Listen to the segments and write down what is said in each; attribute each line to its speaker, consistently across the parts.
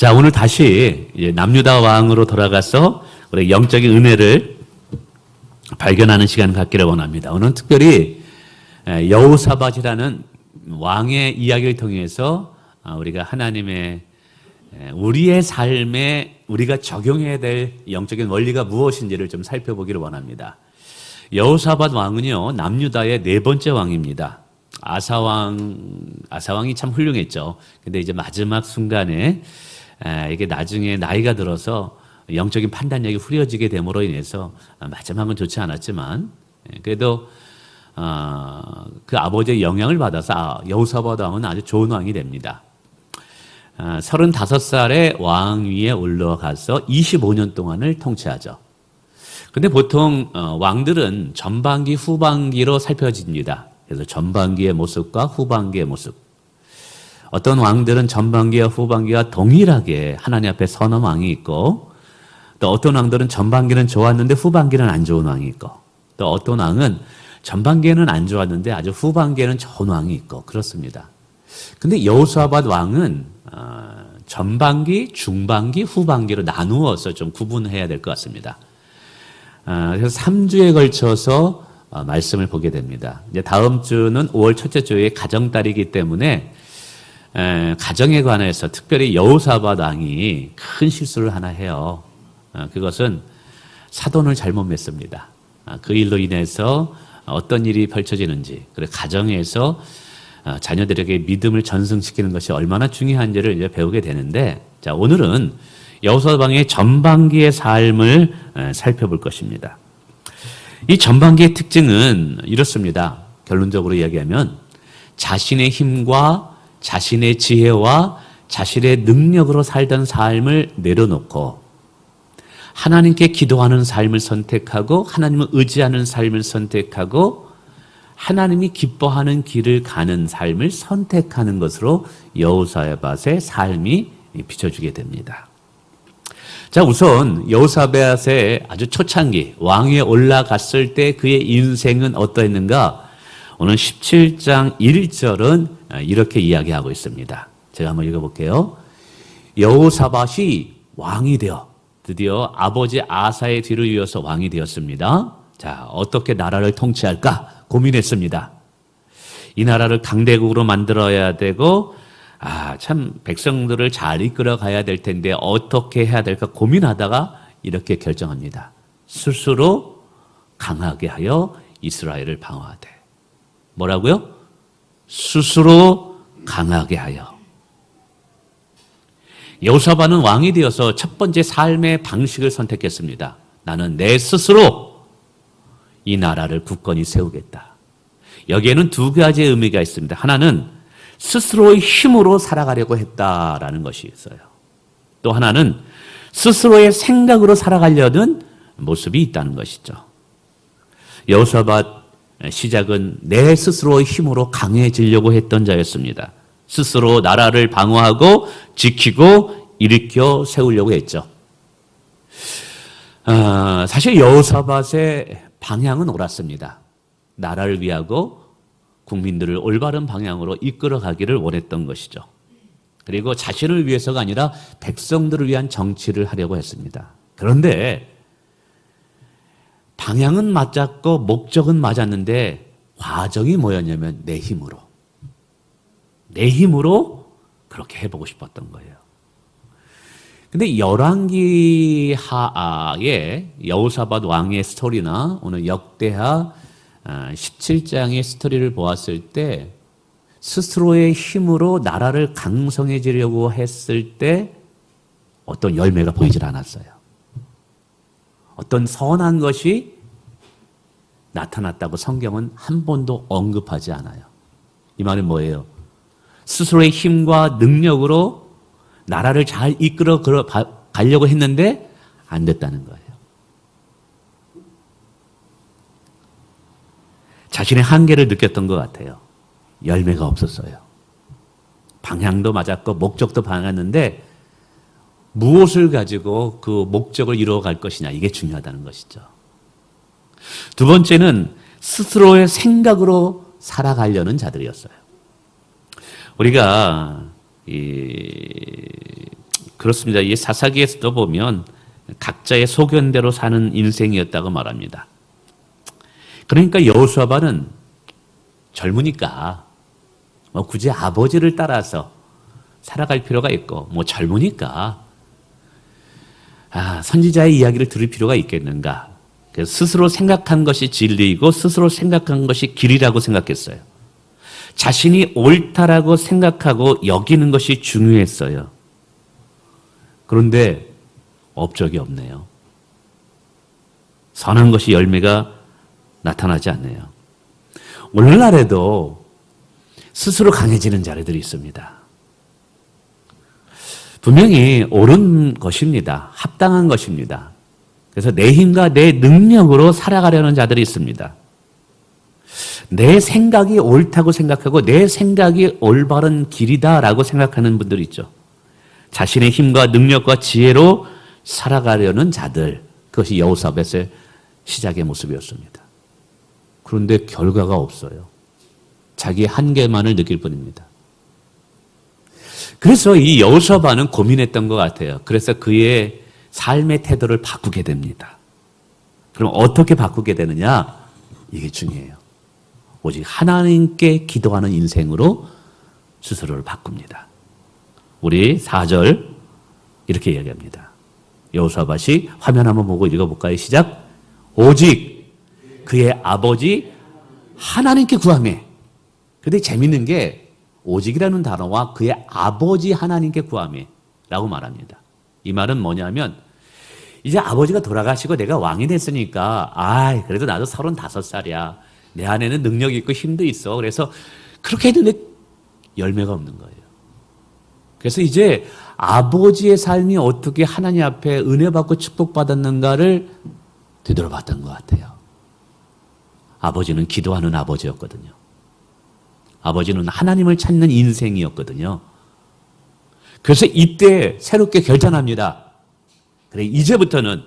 Speaker 1: 자, 오늘 다시 이제 남유다 왕으로 돌아가서 우리 영적인 은혜를 발견하는 시간을 갖기를 원합니다. 오늘은 특별히 여호사밧이라는 왕의 이야기를 통해서 우리가 하나님의 우리의 삶에 우리가 적용해야 될 영적인 원리가 무엇인지를 좀 살펴보기를 원합니다. 여호사밧 왕은요, 남유다의 네 번째 왕입니다. 아사왕이 참 훌륭했죠. 근데 이제 마지막 순간에 이게 나중에 나이가 들어서 영적인 판단력이 후려지게 됨으로 인해서 마지막은 좋지 않았지만 그래도 그 아버지의 영향을 받아서 여호사밧 왕은 아주 좋은 왕이 됩니다. 35살에 왕위에 올라가서 25년 동안을 통치하죠. 근데 보통 왕들은 전반기, 후반기로 살펴집니다. 그래서 전반기의 모습과 후반기의 모습. 어떤 왕들은 전반기와 후반기가 동일하게 하나님 앞에 선한 왕이 있고, 또 어떤 왕들은 전반기는 좋았는데 후반기는 안 좋은 왕이 있고, 또 어떤 왕은 전반기에는 안 좋았는데 아주 후반기에는 좋은 왕이 있고 그렇습니다. 근데 여호사밧 왕은 전반기, 중반기, 후반기로 나누어서 좀 구분해야 될 것 같습니다. 그래서 3주에 걸쳐서 말씀을 보게 됩니다. 이제 다음 주는 5월 첫째 주에 가정달이기 때문에 가정에 관해서 특별히 여호사밧 왕이 큰 실수를 하나 해요. 그것은 사돈을 잘못 맺습니다. 그 일로 인해서 어떤 일이 펼쳐지는지, 그리고 가정에서 자녀들에게 믿음을 전승시키는 것이 얼마나 중요한지를 이제 배우게 되는데, 자, 오늘은 여호사밧 왕의 전반기의 삶을 살펴볼 것입니다. 이 전반기의 특징은 이렇습니다. 결론적으로 이야기하면 자신의 힘과 자신의 지혜와 자신의 능력으로 살던 삶을 내려놓고 하나님께 기도하는 삶을 선택하고 하나님을 의지하는 삶을 선택하고 하나님이 기뻐하는 길을 가는 삶을 선택하는 것으로 여호사밧의 삶이 비춰지게 됩니다. 자, 우선 여호사밧의 아주 초창기 왕위에 올라갔을 때 그의 인생은 어떠했는가? 오늘 17장 1절은 이렇게 이야기하고 있습니다. 제가 한번 읽어볼게요. 여호사밧이 왕이 되어 드디어 아버지 아사의 뒤를 이어서 왕이 되었습니다. 자, 어떻게 나라를 통치할까 고민했습니다. 이 나라를 강대국으로 만들어야 되고, 참 백성들을 잘 이끌어 가야 될 텐데 어떻게 해야 될까 고민하다가 이렇게 결정합니다. 스스로 강하게 하여 이스라엘을 방어하되. 뭐라고요? 스스로 강하게 하여. 여호사밧은 왕이 되어서 첫 번째 삶의 방식을 선택했습니다. 나는 내 스스로 이 나라를 굳건히 세우겠다. 여기에는 두 가지의 의미가 있습니다. 하나는 스스로의 힘으로 살아가려고 했다라는 것이 있어요. 또 하나는 스스로의 생각으로 살아가려는 모습이 있다는 것이죠. 여호사밧 시작은 내 스스로의 힘으로 강해지려고 했던 자였습니다. 스스로 나라를 방어하고 지키고 일으켜 세우려고 했죠. 사실 여호사밧의 방향은 옳았습니다. 나라를 위하고 국민들을 올바른 방향으로 이끌어 가기를 원했던 것이죠. 그리고 자신을 위해서가 아니라 백성들을 위한 정치를 하려고 했습니다. 그런데 방향은 맞았고 목적은 맞았는데 과정이 뭐였냐면 내 힘으로 그렇게 해보고 싶었던 거예요. 근데 열왕기 하하의 여호사밧 왕의 스토리나 오늘 역대하 17장의 스토리를 보았을 때 스스로의 힘으로 나라를 강성해지려고 했을 때 어떤 열매가 보이질 않았어요. 어떤 선한 것이 나타났다고 성경은 한 번도 언급하지 않아요. 이 말은 뭐예요? 스스로의 힘과 능력으로 나라를 잘 이끌어 가려고 했는데 안 됐다는 거예요. 자신의 한계를 느꼈던 것 같아요. 열매가 없었어요. 방향도 맞았고 목적도 맞았는데 무엇을 가지고 그 목적을 이루어갈 것이냐, 이게 중요하다는 것이죠. 두 번째는 스스로의 생각으로 살아가려는 자들이었어요. 우리가 그렇습니다. 이 사사기에서도 보면 각자의 소견대로 사는 인생이었다고 말합니다. 그러니까 여호수아바는 젊으니까 뭐 굳이 아버지를 따라서 살아갈 필요가 있고, 뭐 젊으니까 선지자의 이야기를 들을 필요가 있겠는가. 그래서 스스로 생각한 것이 진리이고 스스로 생각한 것이 길이라고 생각했어요. 자신이 옳다라고 생각하고 여기는 것이 중요했어요. 그런데 업적이 없네요. 선한 것이 열매가 나타나지 않네요. 오늘날에도 스스로 강해지는 자들이 있습니다. 분명히 옳은 것입니다. 합당한 것입니다. 그래서 내 힘과 내 능력으로 살아가려는 자들이 있습니다. 내 생각이 옳다고 생각하고 내 생각이 올바른 길이다라고 생각하는 분들이 있죠. 자신의 힘과 능력과 지혜로 살아가려는 자들, 그것이 여호사밧의 시작의 모습이었습니다. 그런데 결과가 없어요. 자기의 한계만을 느낄 뿐입니다. 그래서 이 여호사밧은 고민했던 것 같아요. 그래서 그의 삶의 태도를 바꾸게 됩니다. 그럼 어떻게 바꾸게 되느냐? 이게 중요해요. 오직 하나님께 기도하는 인생으로 스스로를 바꿉니다. 우리 4절 이렇게 이야기합니다. 여호사밧이 화면 한번 보고 읽어볼까요? 시작. 오직 그의 아버지 하나님께 구하며. 근데 재밌는 게 오직이라는 단어와 그의 아버지 하나님께 구하며 라고 말합니다. 이 말은 뭐냐면 이제 아버지가 돌아가시고 내가 왕이 됐으니까 그래도 나도 35살이야. 내 안에는 능력이 있고 힘도 있어. 그래서 그렇게 했는데 열매가 없는 거예요. 그래서 이제 아버지의 삶이 어떻게 하나님 앞에 은혜 받고 축복받았는가를 되돌아봤던 것 같아요. 아버지는 기도하는 아버지였거든요. 아버지는 하나님을 찾는 인생이었거든요. 그래서 이때 새롭게 결단합니다. 그래, 이제부터는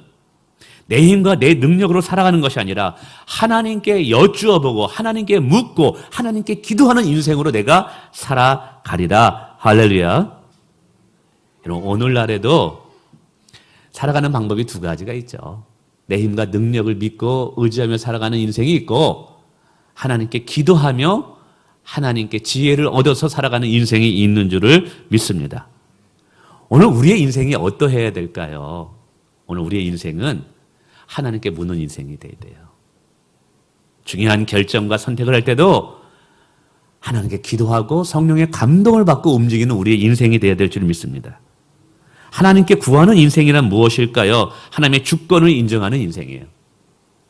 Speaker 1: 내 힘과 내 능력으로 살아가는 것이 아니라 하나님께 여쭈어보고 하나님께 묻고 하나님께 기도하는 인생으로 내가 살아가리라. 할렐루야. 여러분, 오늘날에도 살아가는 방법이 두 가지가 있죠. 내 힘과 능력을 믿고 의지하며 살아가는 인생이 있고 하나님께 기도하며 하나님께 지혜를 얻어서 살아가는 인생이 있는 줄을 믿습니다. 오늘 우리의 인생이 어떠해야 될까요? 오늘 우리의 인생은 하나님께 묻는 인생이 돼야 돼요. 중요한 결정과 선택을 할 때도 하나님께 기도하고 성령의 감동을 받고 움직이는 우리의 인생이 돼야 될 줄 믿습니다. 하나님께 구하는 인생이란 무엇일까요? 하나님의 주권을 인정하는 인생이에요.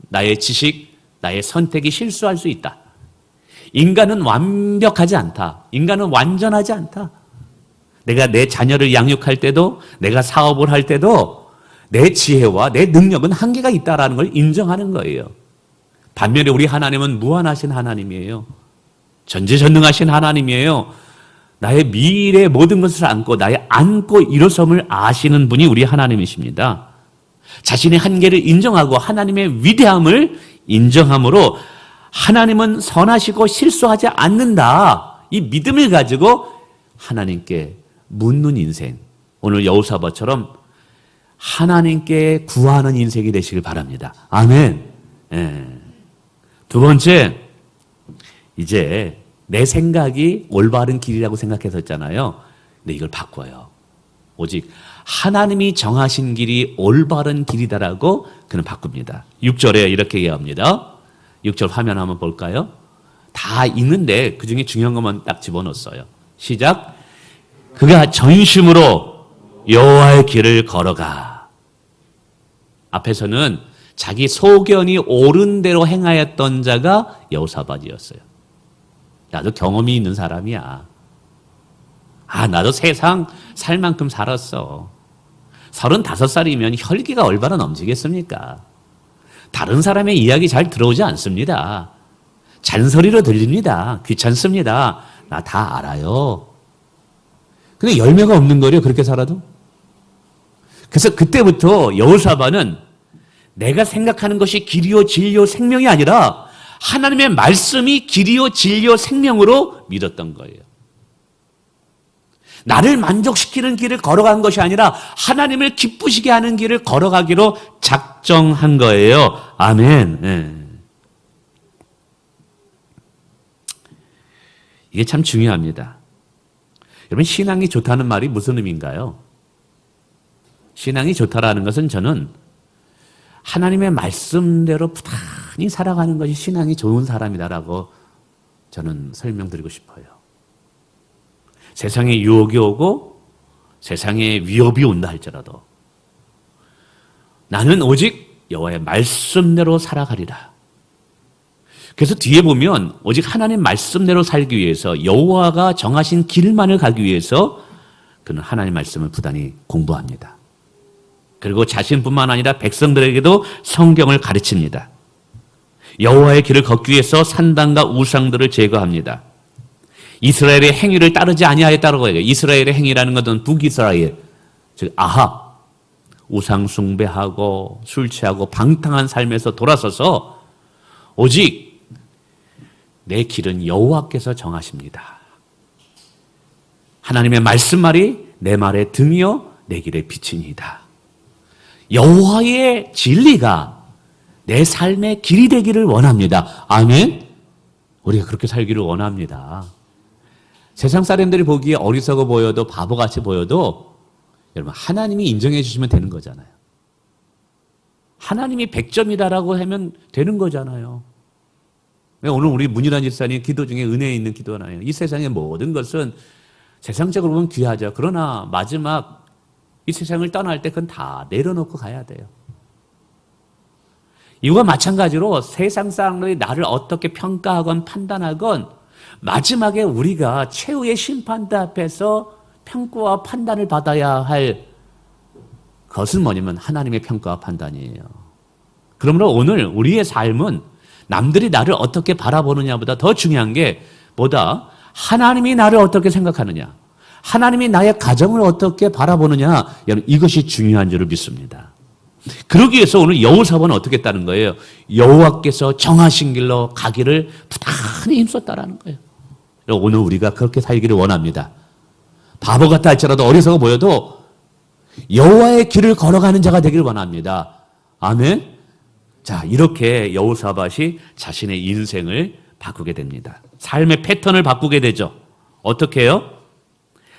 Speaker 1: 나의 지식, 나의 선택이 실수할 수 있다. 인간은 완벽하지 않다. 인간은 완전하지 않다. 내가 내 자녀를 양육할 때도, 내가 사업을 할 때도 내 지혜와 내 능력은 한계가 있다라는 걸 인정하는 거예요. 반면에 우리 하나님은 무한하신 하나님이에요. 전지전능하신 하나님이에요. 나의 미래의 모든 것을 안고 나의 안고 일어섬을 아시는 분이 우리 하나님이십니다. 자신의 한계를 인정하고 하나님의 위대함을 인정함으로 하나님은 선하시고 실수하지 않는다. 이 믿음을 가지고 하나님께 묻는 인생. 오늘 여호사밧처럼 하나님께 구하는 인생이 되시길 바랍니다. 아멘. 두 번째, 이제 내 생각이 올바른 길이라고 생각했었잖아요. 근데 이걸 바꿔요. 오직 하나님이 정하신 길이 올바른 길이다라고 그는 바꿉니다. 6절에 이렇게 얘기합니다. 6절 화면 한번 볼까요? 다 읽는데 그중에 중요한 것만 딱 집어넣었어요. 시작. 그가 전심으로 여호와의 길을 걸어가. 앞에서는 자기 소견이 옳은 대로 행하였던 자가 여호사밧이었어요. 나도 경험이 있는 사람이야. 나도 세상 살 만큼 살았어. 35살이면 혈기가 얼마나 넘치겠습니까? 다른 사람의 이야기 잘 들어오지 않습니다. 잔소리로 들립니다. 귀찮습니다. 나 다 알아요. 근데 열매가 없는 거래요. 그렇게 살아도. 그래서 그때부터 여호사밧은 내가 생각하는 것이 길이요 진리요 생명이 아니라 하나님의 말씀이 길이요 진리요 생명으로 믿었던 거예요. 나를 만족시키는 길을 걸어간 것이 아니라 하나님을 기쁘시게 하는 길을 걸어가기로 작정한 거예요. 아멘. 네. 이게 참 중요합니다. 여러분, 신앙이 좋다는 말이 무슨 의미인가요? 신앙이 좋다라는 것은 저는 하나님의 말씀대로 부단히 살아가는 것이 신앙이 좋은 사람이다라고 저는 설명드리고 싶어요. 세상에 유혹이 오고 세상에 위협이 온다 할지라도 나는 오직 여호와의 말씀대로 살아가리라. 그래서 뒤에 보면 오직 하나님 말씀대로 살기 위해서 여호와가 정하신 길만을 가기 위해서 그는 하나님 말씀을 부단히 공부합니다. 그리고 자신뿐만 아니라 백성들에게도 성경을 가르칩니다. 여호와의 길을 걷기 위해서 산당과 우상들을 제거합니다. 이스라엘의 행위를 따르지 아니하였다고 해요. 이스라엘의 행위라는 것은 북이스라엘, 즉 아합, 우상 숭배하고 술 취하고 방탕한 삶에서 돌아서서 오직 내 길은 여호와께서 정하십니다. 하나님의 말씀말이 내 말의 등이요 내 길의 빛이니이다. 여호와의 진리가 내 삶의 길이 되기를 원합니다. 아멘. 우리가 그렇게 살기를 원합니다. 세상 사람들이 보기에 어리석어 보여도 바보같이 보여도 여러분 하나님이 인정해 주시면 되는 거잖아요. 하나님이 100점이다라고 하면 되는 거잖아요. 오늘 우리 문일환 집사님 기도 중에 은혜 있는 기도나요. 이 세상의 모든 것은 세상적으로 보면 귀하죠. 그러나 마지막 이 세상을 떠날 때 그건 다 내려놓고 가야 돼요. 이와 마찬가지로 세상 사람들이 나를 어떻게 평가하건 판단하건 마지막에 우리가 최후의 심판대 앞에서 평가와 판단을 받아야 할 것은 뭐냐면 하나님의 평가와 판단이에요. 그러므로 오늘 우리의 삶은 남들이 나를 어떻게 바라보느냐보다 더 중요한 게 뭐다? 하나님이 나를 어떻게 생각하느냐, 하나님이 나의 가정을 어떻게 바라보느냐, 여러분 이것이 중요한 줄을 믿습니다. 그러기 위해서 오늘 여호사밧은 어떻게 했다는 거예요? 여호와께서 정하신 길로 가기를 부단히 힘썼다라는 거예요. 오늘 우리가 그렇게 살기를 원합니다. 바보 같다 할지라도 어리석어 보여도 여호와의 길을 걸어가는 자가 되기를 원합니다. 아멘. 자, 이렇게 여호사밧이 자신의 인생을 바꾸게 됩니다. 삶의 패턴을 바꾸게 되죠. 어떻게 해요?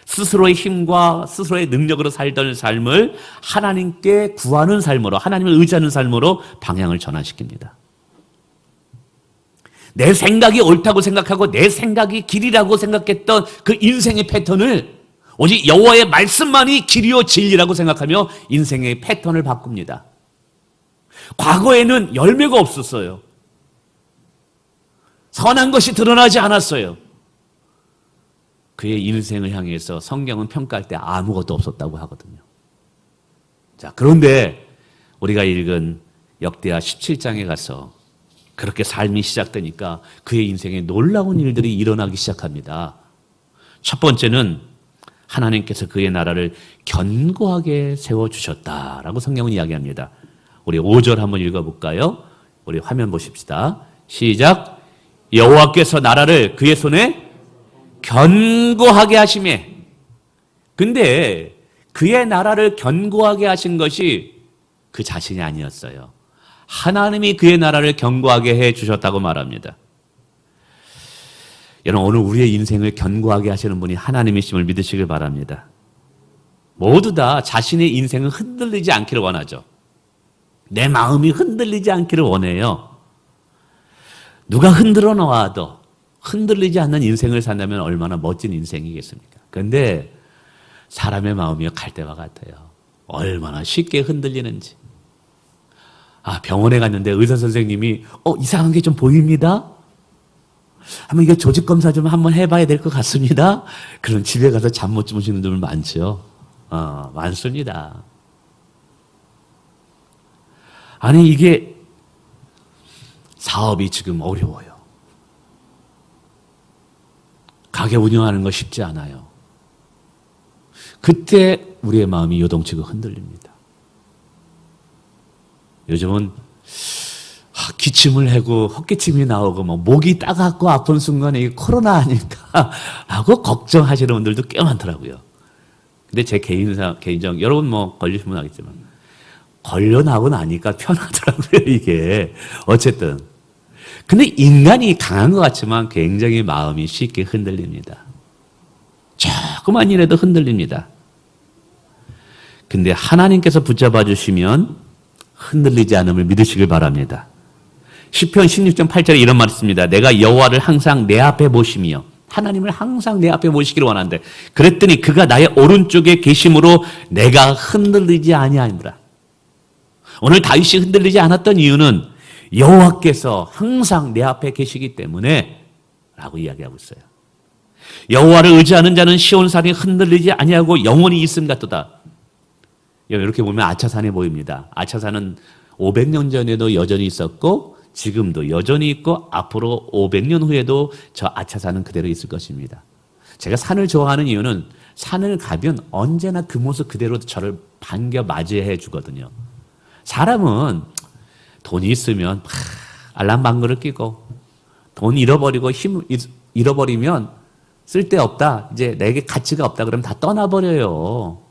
Speaker 1: 스스로의 힘과 스스로의 능력으로 살던 삶을 하나님께 구하는 삶으로, 하나님을 의지하는 삶으로 방향을 전환시킵니다. 내 생각이 옳다고 생각하고 내 생각이 길이라고 생각했던 그 인생의 패턴을 오직 여호와의 말씀만이 길이요 진리라고 생각하며 인생의 패턴을 바꿉니다. 과거에는 열매가 없었어요. 선한 것이 드러나지 않았어요. 그의 인생을 향해서 성경은 평가할 때 아무것도 없었다고 하거든요. 자, 그런데 우리가 읽은 역대하 17장에 가서 그렇게 삶이 시작되니까 그의 인생에 놀라운 일들이 일어나기 시작합니다. 첫 번째는 하나님께서 그의 나라를 견고하게 세워주셨다라고 성경은 이야기합니다. 우리 5절 한번 읽어볼까요? 우리 화면 보십시다. 시작. 여호와께서 나라를 그의 손에 견고하게 하시매. 근데 그의 나라를 견고하게 하신 것이 그 자신이 아니었어요. 하나님이 그의 나라를 견고하게 해 주셨다고 말합니다. 여러분, 오늘 우리의 인생을 견고하게 하시는 분이 하나님이심을 믿으시길 바랍니다. 모두 다 자신의 인생은 흔들리지 않기를 원하죠. 내 마음이 흔들리지 않기를 원해요. 누가 흔들어 놓아도 흔들리지 않는 인생을 산다면 얼마나 멋진 인생이겠습니까? 그런데 사람의 마음이 갈대와 같아요. 얼마나 쉽게 흔들리는지. 병원에 갔는데 의사 선생님이 이상한 게 좀 보입니다. 한번 이거 조직 검사 좀 한번 해봐야 될 것 같습니다. 그럼 집에 가서 잠 못 주무시는 분들 많죠. 많습니다. 아니 이게 사업이 지금 어려워요. 가게 운영하는 거 쉽지 않아요. 그때 우리의 마음이 요동치고 흔들립니다. 요즘은 기침을 하고 헛기침이 나오고 목이 따갑고 아픈 순간에 이게 코로나 아닐까 하고 걱정하시는 분들도 꽤 많더라고요. 근데 제 개인적, 여러분 뭐 걸리시면 알겠지만, 걸려나고 나니까 편하더라고요, 이게. 어쨌든. 근데 인간이 강한 것 같지만 굉장히 마음이 쉽게 흔들립니다. 조그만 일에도 흔들립니다. 근데 하나님께서 붙잡아 주시면 흔들리지 않음을 믿으시길 바랍니다. 시편 16편 8절에 이런 말이 있습니다. 내가 여호와를 항상 내 앞에 모시며, 하나님을 항상 내 앞에 모시기를 원하는데, 그랬더니 그가 나의 오른쪽에 계심으로 내가 흔들리지 아니하니라. 오늘 다윗이 흔들리지 않았던 이유는 여호와께서 항상 내 앞에 계시기 때문에 라고 이야기하고 있어요. 여호와를 의지하는 자는 시온산이 흔들리지 아니하고 영원히 있음 같도다. 이렇게 보면 아차산이 보입니다. 아차산은 500년 전에도 여전히 있었고 지금도 여전히 있고 앞으로 500년 후에도 저 아차산은 그대로 있을 것입니다. 제가 산을 좋아하는 이유는 산을 가면 언제나 그 모습 그대로 저를 반겨 맞이해 주거든요. 사람은 돈이 있으면 알람방구를 끼고, 돈 잃어버리고 힘 잃어버리면 쓸데없다, 이제 내게 가치가 없다 그러면 다 떠나버려요.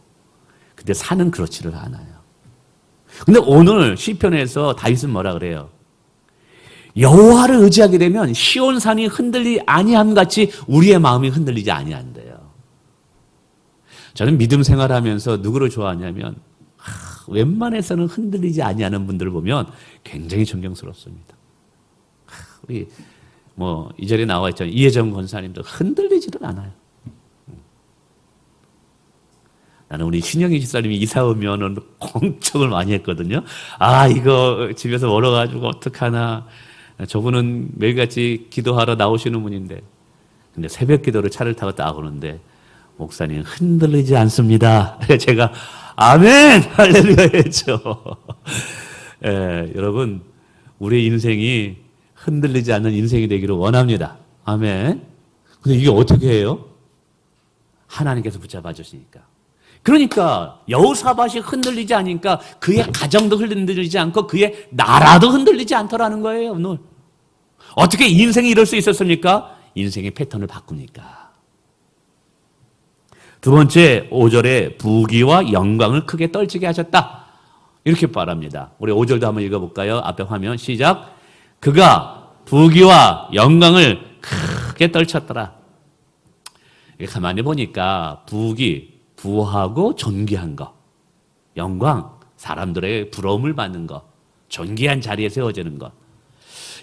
Speaker 1: 근데 산은 그렇지를 않아요. 근데 오늘 시편에서 다윗은 뭐라 그래요? 여호와를 의지하게 되면 시온산이 흔들리지 아니함 같이 우리의 마음이 흔들리지 아니한대요. 저는 믿음 생활하면서 누구를 좋아하냐면 웬만해서는 흔들리지 아니하는 분들을 보면 굉장히 존경스럽습니다. 우리 뭐 이 자리에 나와 있잖아요. 이혜정 권사님도 흔들리지는 않아요. 나는 우리 신영희 집사님이 이사 오면은 걱정을 많이 했거든요. 아, 이거 집에서 멀어가지고 어떡하나. 저분은 매일같이 기도하러 나오시는 분인데, 근데 새벽 기도를 차를 타고 딱 오는데 목사님 흔들리지 않습니다. 제가 아멘 할렐루야 했죠. 여러분, 우리의 인생이 흔들리지 않는 인생이 되기를 원합니다. 아멘. 근데 이게 어떻게 해요? 하나님께서 붙잡아 주시니까. 그러니까 여호사밧이 흔들리지 않으니까 그의 가정도 흔들리지 않고 그의 나라도 흔들리지 않더라는 거예요. 오늘 어떻게 인생이 이럴 수 있었습니까? 인생의 패턴을 바꾸니까. 두 번째, 5절에 부귀와 영광을 크게 떨치게 하셨다, 이렇게 말합니다. 우리 5절도 한번 읽어볼까요? 앞에 화면 시작. 그가 부귀와 영광을 크게 떨쳤더라. 가만히 보니까 부귀, 부하고 존귀한 것, 영광, 사람들의 부러움을 받는 것, 존귀한 자리에 세워지는 것.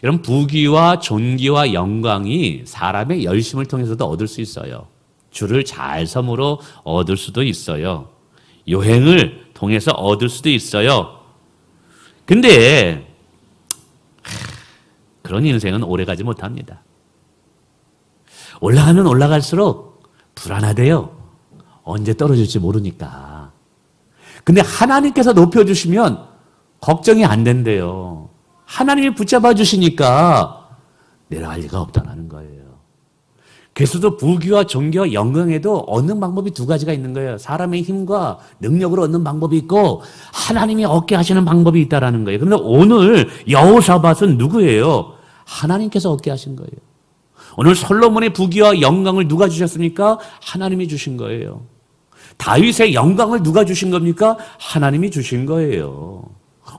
Speaker 1: 이런 부귀와 존귀와 영광이 사람의 열심을 통해서도 얻을 수 있어요. 주를 잘 섬으로 얻을 수도 있어요. 요행을 통해서 얻을 수도 있어요. 근데 그런 인생은 오래가지 못합니다. 올라가면 올라갈수록 불안하대요. 언제 떨어질지 모르니까. 근데 하나님께서 높여주시면 걱정이 안 된대요. 하나님이 붙잡아 주시니까 내려갈 리가 없다는 거예요. 그래서도 부귀와 존귀와 영광에도 얻는 방법이 두 가지가 있는 거예요. 사람의 힘과 능력으로 얻는 방법이 있고 하나님이 얻게 하시는 방법이 있다는 거예요. 그런데 오늘 여호사밧은 누구예요? 하나님께서 얻게 하신 거예요. 오늘 솔로몬의 부귀와 영광을 누가 주셨습니까? 하나님이 주신 거예요. 다윗의 영광을 누가 주신 겁니까? 하나님이 주신 거예요.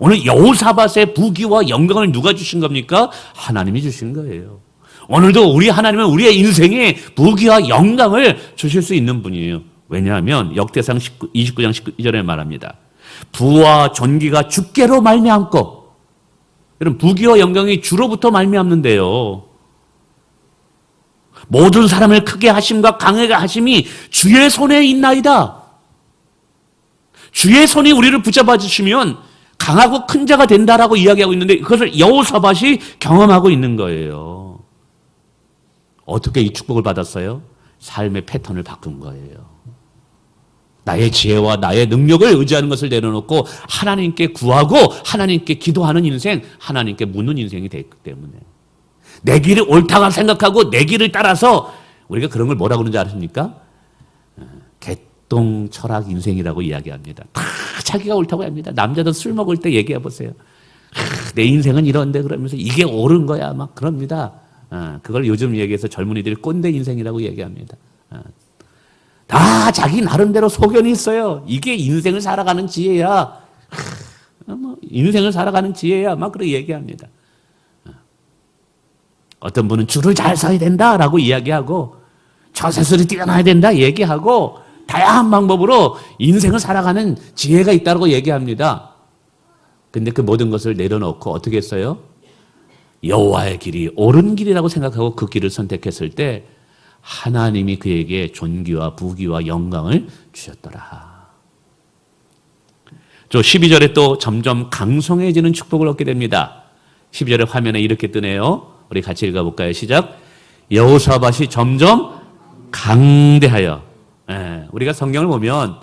Speaker 1: 오늘 여호사밧의 부귀와 영광을 누가 주신 겁니까? 하나님이 주신 거예요. 오늘도 우리 하나님은 우리의 인생에 부귀와 영광을 주실 수 있는 분이에요. 왜냐하면 역대상 29장 19절에 말합니다. 부와 존귀가 주께로 말미암고, 여러분 부귀와 영광이 주로부터 말미암는데요. 모든 사람을 크게 하심과 강하게 하심이 주의 손에 있나이다. 주의 손이 우리를 붙잡아 주시면 강하고 큰 자가 된다라고 이야기하고 있는데 그것을 여호사밧이 경험하고 있는 거예요. 어떻게 이 축복을 받았어요? 삶의 패턴을 바꾼 거예요. 나의 지혜와 나의 능력을 의지하는 것을 내려놓고 하나님께 구하고 하나님께 기도하는 인생, 하나님께 묻는 인생이 됐기 때문에 내 길이 옳다고 생각하고 내 길을 따라서, 우리가 그런 걸 뭐라고 그러는지 아십니까? 개똥 철학 인생이라고 이야기합니다. 다 자기가 옳다고 합니다. 남자도 술 먹을 때 얘기해 보세요. 내 인생은 이런데 그러면서 이게 옳은 거야 막 그럽니다. 그걸 요즘 얘기해서 젊은이들이 꼰대 인생이라고 얘기합니다. 다 자기 나름대로 소견이 있어요. 이게 인생을 살아가는 지혜야. 인생을 살아가는 지혜야. 막 그렇게 얘기합니다. 어떤 분은 줄을 잘 서야 된다라고 이야기하고 처세술이 뛰어나야 된다 얘기하고 다양한 방법으로 인생을 살아가는 지혜가 있다고 얘기합니다. 근데 그 모든 것을 내려놓고 어떻게 했어요? 여호와의 길이 옳은 길이라고 생각하고 그 길을 선택했을 때 하나님이 그에게 존귀와 부귀와 영광을 주셨더라. 저 12절에 또 점점 강성해지는 축복을 얻게 됩니다. 12절의 화면에 이렇게 뜨네요. 우리 같이 읽어볼까요? 시작. 여호사밧이 점점 강대하여. 우리가 성경을 보면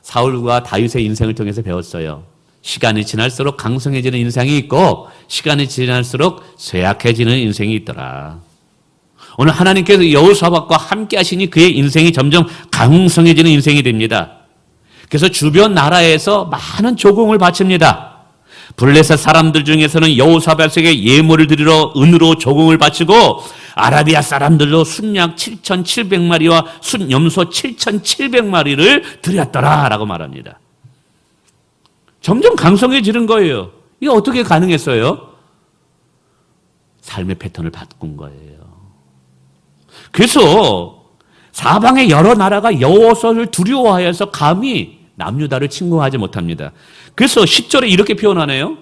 Speaker 1: 사울과 다윗의 인생을 통해서 배웠어요. 시간이 지날수록 강성해지는 인생이 있고 시간이 지날수록 쇠약해지는 인생이 있더라. 오늘 하나님께서 여호사밧과 함께 하시니 그의 인생이 점점 강성해지는 인생이 됩니다. 그래서 주변 나라에서 많은 조공을 바칩니다. 블레셋 사람들 중에서는 여호사밧에게 예물을 드리러 은으로 조공을 바치고 아라비아 사람들도 순양 7,700마리와 순염소 7,700마리를 드렸더라라고 말합니다. 점점 강성해지는 거예요. 이게 어떻게 가능했어요? 삶의 패턴을 바꾼 거예요. 그래서 사방의 여러 나라가 여호와를 두려워하여서 감히 남유다를 침공하지 못합니다. 그래서 10절에 이렇게 표현하네요.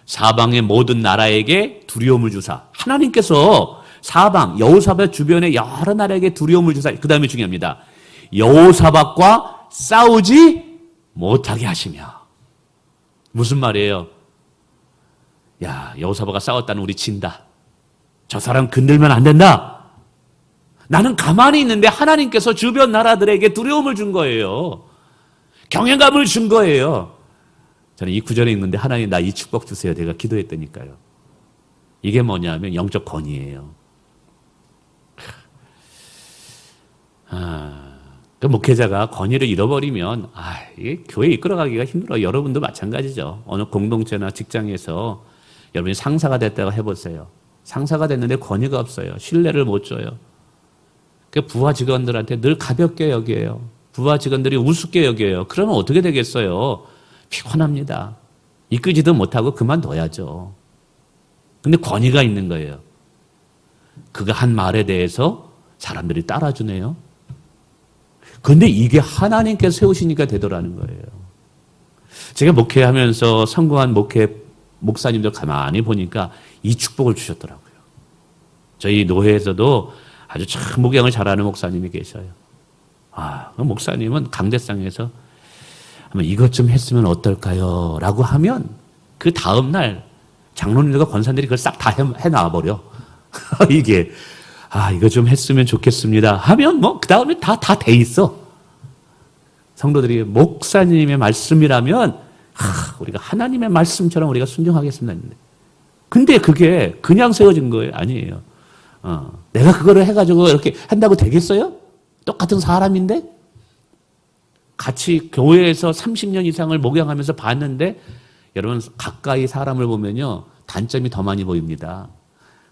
Speaker 1: 사방의 모든 나라에게 두려움을 주사. 하나님께서 사방 여호사밧 주변의 여러 나라에게 두려움을 주사. 그 다음에 중요합니다. 여호사밧과 싸우지 못하게 하시며. 무슨 말이에요? 야, 여호사밧과 싸웠다는 우리 진다. 저 사람 건들면 안 된다. 나는 가만히 있는데 하나님께서 주변 나라들에게 두려움을 준 거예요. 경외감을 준 거예요. 저는 이 구절에 있는데 하나님 나 이 축복 주세요. 내가 기도했다니까요. 이게 뭐냐면 영적 권위예요. 그 목회자가 권위를 잃어버리면 이게 교회 이끌어가기가 힘들어요. 여러분도 마찬가지죠. 어느 공동체나 직장에서 여러분이 상사가 됐다고 해보세요. 상사가 됐는데 권위가 없어요. 신뢰를 못 줘요. 그 부하 직원들한테 늘 가볍게 여겨요. 부하 직원들이 우습게 여겨요. 그러면 어떻게 되겠어요? 피곤합니다. 이끄지도 못하고 그만둬야죠. 근데 권위가 있는 거예요. 그가 한 말에 대해서 사람들이 따라주네요. 그런데 이게 하나님께서 세우시니까 되더라는 거예요. 제가 목회하면서 성공한 목사님들 가만히 보니까 이 축복을 주셨더라고요. 저희 노회에서도 아주 참 목양을 잘하는 목사님이 계셔요. 그 목사님은 강대상에서 이것 좀 했으면 어떨까요? 라고 하면 그 다음날 장로님들과 권사님들이 그걸 싹 다 해놔버려. 이게 이거 좀 했으면 좋겠습니다 하면 그 다음에 다 돼 있어. 성도들이 목사님의 말씀이라면 우리가 하나님의 말씀처럼 우리가 순종하겠습니다. 근데 그게 그냥 세워진 거예요? 아니에요. 내가 그거를 해가지고 이렇게 한다고 되겠어요? 똑같은 사람인데? 같이 교회에서 30년 이상을 목양하면서 봤는데 여러분 가까이 사람을 보면요 단점이 더 많이 보입니다.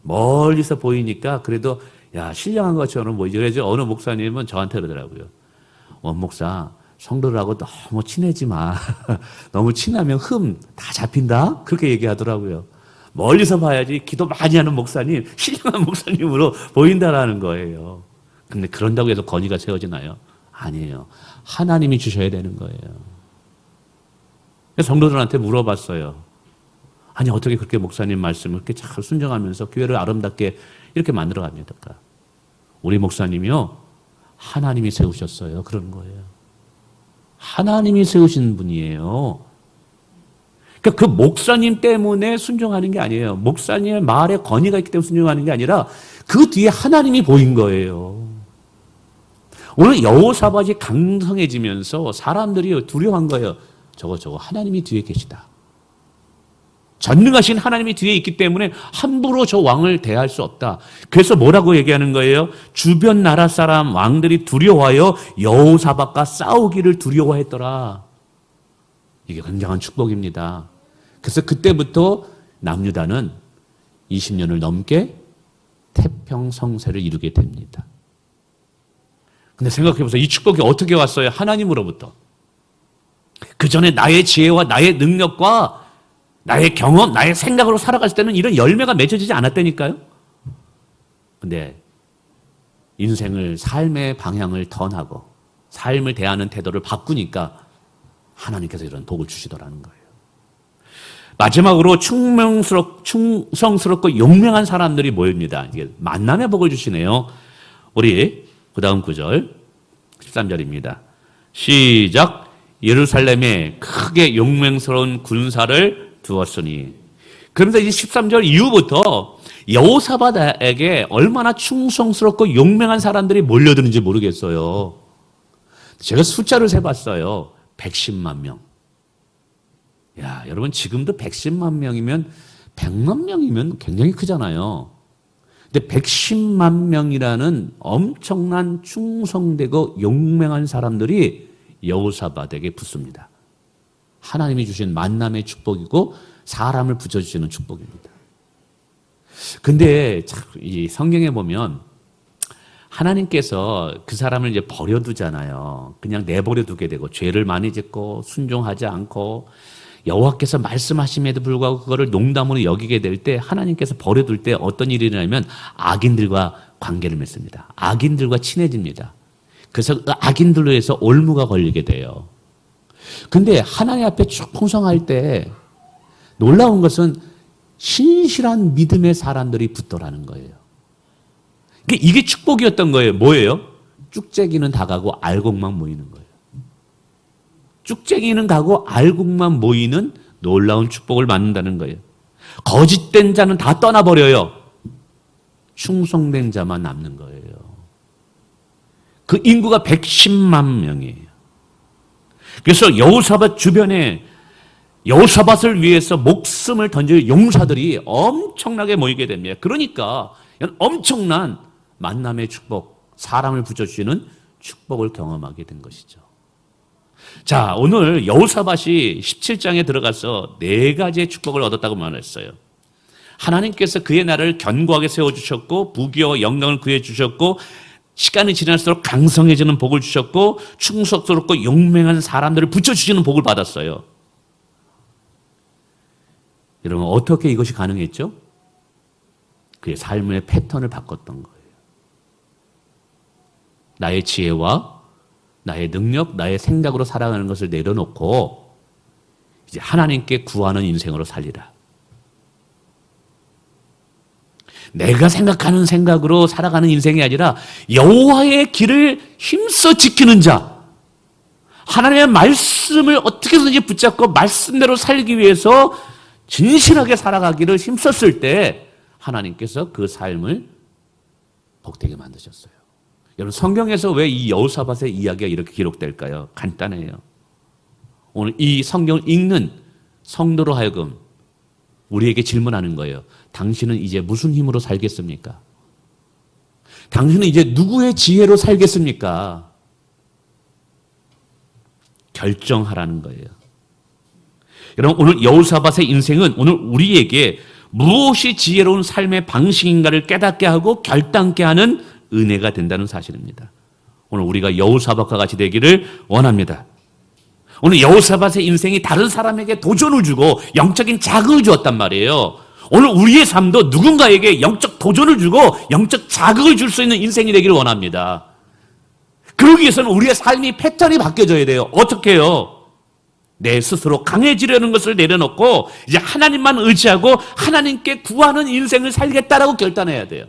Speaker 1: 멀리서 보이니까 그래도 신령한 것처럼 보이죠. 그래서 어느 목사님은 저한테 그러더라고요. 원 목사 성도들하고 너무 친해지 마. 너무 친하면 다 잡힌다. 그렇게 얘기하더라고요. 멀리서 봐야지 기도 많이 하는 목사님, 신령한 목사님으로 보인다라는 거예요. 근데 그런다고 해서 권위가 세워지나요? 아니에요. 하나님이 주셔야 되는 거예요. 성도들한테 물어봤어요. 아니 어떻게 그렇게 목사님 말씀을 그렇게 잘 순종하면서 교회를 아름답게 이렇게 만들어갑니까? 우리 목사님이요. 하나님이 세우셨어요. 그런 거예요. 하나님이 세우신 분이에요. 그러니까 그 목사님 때문에 순종하는 게 아니에요. 목사님의 말에 권위가 있기 때문에 순종하는 게 아니라 그 뒤에 하나님이 보인 거예요. 오늘 여호사밧이 강성해지면서 사람들이 두려워한 거예요. 저거 하나님이 뒤에 계시다. 전능하신 하나님이 뒤에 있기 때문에 함부로 저 왕을 대할 수 없다. 그래서 뭐라고 얘기하는 거예요? 주변 나라 사람 왕들이 두려워하여 여호사밧과 싸우기를 두려워했더라. 이게 굉장한 축복입니다. 그래서 그때부터 남유다는 20년을 넘게 태평성세를 이루게 됩니다. 근데 생각해보세요. 이 축복이 어떻게 왔어요? 하나님으로부터. 그 전에 나의 지혜와 나의 능력과 나의 경험, 나의 생각으로 살아갔을 때는 이런 열매가 맺어지지 않았다니까요. 근데 인생을, 삶의 방향을 턴하고 삶을 대하는 태도를 바꾸니까 하나님께서 이런 복을 주시더라는 거예요. 마지막으로 충성스럽고 용맹한 사람들이 모입니다. 이게 만남의 복을 주시네요. 우리 그 다음 구절 13절입니다. 시작. 예루살렘에 크게 용맹스러운 군사를 두었으니. 그런데 이 13절 이후부터 여호사밧에게 얼마나 충성스럽고 용맹한 사람들이 몰려드는지 모르겠어요. 제가 숫자를 세봤어요. 110만 명. 야, 여러분 지금도 110만 명이면 100만 명이면 굉장히 크잖아요. 근데 110만 명이라는 엄청난 충성되고 용맹한 사람들이 여호사밧에게 붙습니다. 하나님이 주신 만남의 축복이고 사람을 붙여주시는 축복입니다. 근데 이 성경에 보면 하나님께서 그 사람을 이제 버려두잖아요. 그냥 내버려 두게 되고 죄를 많이 짓고 순종하지 않고 여호와께서 말씀하심에도 불구하고 그거를 농담으로 여기게 될 때 하나님께서 버려둘 때 어떤 일이 일어나면 악인들과 관계를 맺습니다. 악인들과 친해집니다. 그래서 악인들로 해서 올무가 걸리게 돼요. 근데 하나님 앞에 쭉 풍성할 때 놀라운 것은 신실한 믿음의 사람들이 붙더라는 거예요. 이게 축복이었던 거예요. 뭐예요? 쭉재기는 다 가고 알곡만 모이는 거예요. 쭉재기는 가고 알곡만 모이는 놀라운 축복을 받는다는 거예요. 거짓된 자는 다 떠나버려요. 충성된 자만 남는 거예요. 그 인구가 110만 명이에요. 그래서 여호사밧 주변에 여호사밧을 위해서 목숨을 던질 용사들이 엄청나게 모이게 됩니다. 그러니까 엄청난 만남의 축복, 사람을 붙여주시는 축복을 경험하게 된 것이죠. 자, 오늘 여호사밧이 17장에 들어가서 4가지의 축복을 얻었다고 말했어요. 하나님께서 그의 나라를 견고하게 세워주셨고 부귀와 영광을 그에 주셨고 시간이 지날수록 강성해지는 복을 주셨고 충성스럽고 용맹한 사람들을 붙여주시는 복을 받았어요. 여러분 어떻게 이것이 가능했죠? 그의 삶의 패턴을 바꿨던 거예요. 나의 지혜와 나의 능력, 나의 생각으로 살아가는 것을 내려놓고 이제 하나님께 구하는 인생으로 살리라. 내가 생각하는 생각으로 살아가는 인생이 아니라 여호와의 길을 힘써 지키는 자, 하나님의 말씀을 어떻게든지 붙잡고 말씀대로 살기 위해서 진실하게 살아가기를 힘썼을 때 하나님께서 그 삶을 복되게 만드셨어요. 여러분 성경에서 왜 이 여호사밧의 이야기가 이렇게 기록될까요? 간단해요. 오늘 이 성경을 읽는 성도로 하여금 우리에게 질문하는 거예요. 당신은 이제 무슨 힘으로 살겠습니까? 당신은 이제 누구의 지혜로 살겠습니까? 결정하라는 거예요. 여러분 오늘 여호사밧의 인생은 오늘 우리에게 무엇이 지혜로운 삶의 방식인가를 깨닫게 하고 결단케 하는 은혜가 된다는 사실입니다. 오늘 우리가 여호사밧과 같이 되기를 원합니다. 오늘 여호사밧의 인생이 다른 사람에게 도전을 주고 영적인 자극을 주었단 말이에요. 오늘 우리의 삶도 누군가에게 영적 도전을 주고 영적 자극을 줄 수 있는 인생이 되기를 원합니다. 그러기 위해서는 우리의 삶이 패턴이 바뀌어져야 돼요. 어떻게 해요? 내 스스로 강해지려는 것을 내려놓고 이제 하나님만 의지하고 하나님께 구하는 인생을 살겠다라고 결단해야 돼요.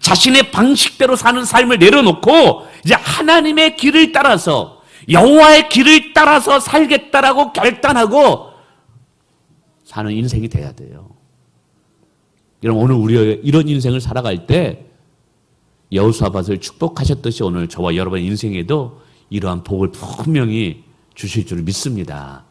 Speaker 1: 자신의 방식대로 사는 삶을 내려놓고 이제 하나님의 길을 따라서 여호와의 길을 따라서 살겠다라고 결단하고 사는 인생이 돼야 돼요. 여러분 오늘 우리가 이런 인생을 살아갈 때 여호사밧을 축복하셨듯이 오늘 저와 여러분의 인생에도 이러한 복을 분명히 주실 줄 믿습니다.